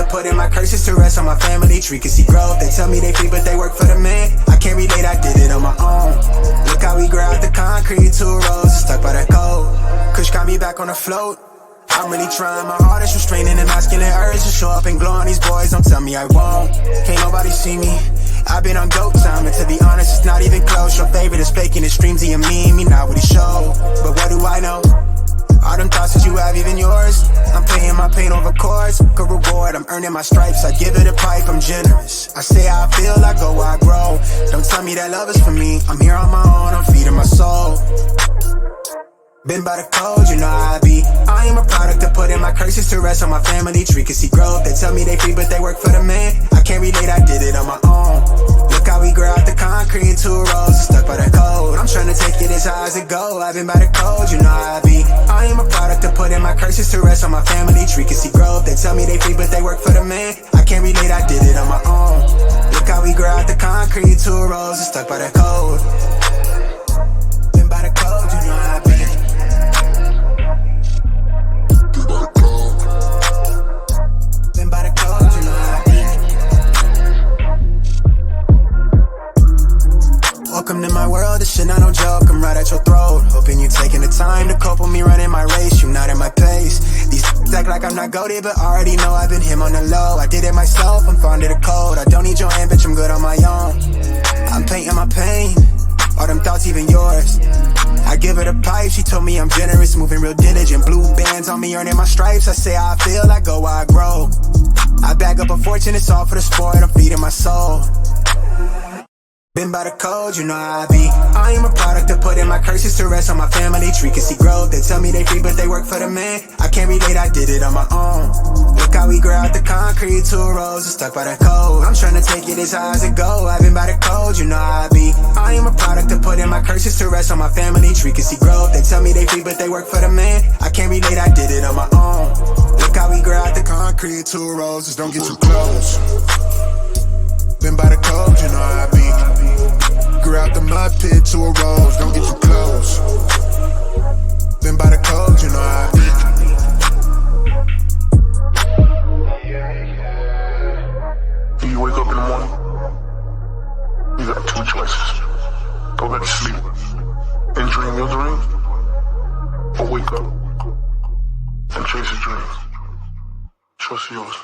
putting my curses to rest on my family tree. Can see growth, they tell me they free but they work for the man. I can't relate, I did it on my own. Look how we grew out the concrete, 2 roses stuck by that code. Kush got me back on the float. I'm really trying my hardest, restraining and masculine urge to show up and glow on these boys. Don't tell me I won't, can't nobody see me. I've been on dope time, and to be honest, it's not even close. Your favorite is faking his streams, he and me not what he show. But what do I know? All them thoughts that you have, even yours. I'm paying my pain over chords. Good reward, I'm earning my stripes. I give it a pipe, I'm generous. I say how I feel, I go where I grow. Don't tell me that love is for me. I'm here on my own, I'm feeding my soul. Been by the code, you know how I be. I am a product of putting my curses to rest on my family tree. Can see growth, they tell me they free but they work for the man. I can't relate, I did it on my own. Look how we grew out the concrete, 2 roses stuck by the code. I'm trying to take it as high as it go. I've been by the code, you know how I be. I am a product of putting my curses to rest on my family tree. Can see growth, they tell me they free but they work for the man. I can't relate, I did it on my own. Look how we grew out the concrete, 2 roses stuck by the code. Been by the code, you know how I be. Welcome to my world, this shit not no joke, I'm right at your throat. Hoping you taking the time to cope with me running my race, you not at my pace. These act like I'm not goated, but already know I've been him on the low. I did it myself, I'm fond of the code. I don't need your hand, bitch, I'm good on my own. I'm painting my pain, all them thoughts even yours. I give her the pipe, she told me I'm generous, moving real diligent. Blue bands on me, earning my stripes. I say how I feel, I go where I grow. I bag up a fortune, it's all for the sport, I'm feeding my soul. Been by the code, you know how I be. I am a product of putting my curses to rest on my family tree. Can see growth, they tell me they free but they work for the man. I can't relate, I did it on my own. Look how we grew out the concrete, 2 roses stuck by the code. I'm trying to take it as high as it go. I've been by the code, you know how I be. I am a product of putting my curses to rest on my family tree. Can see growth, they tell me they free but they work for the man. I can't relate, I did it on my own. Look how we grew out the concrete, 2 roses, don't get too close. Been by the code, you know how I be. Grew out the mud pit to a rose, don't get too close. Been by the code, you know how I be. When you wake up in the morning, you got 2 choices. Go back to sleep and dream your dream, or wake up and chase your dream. Choice is yours.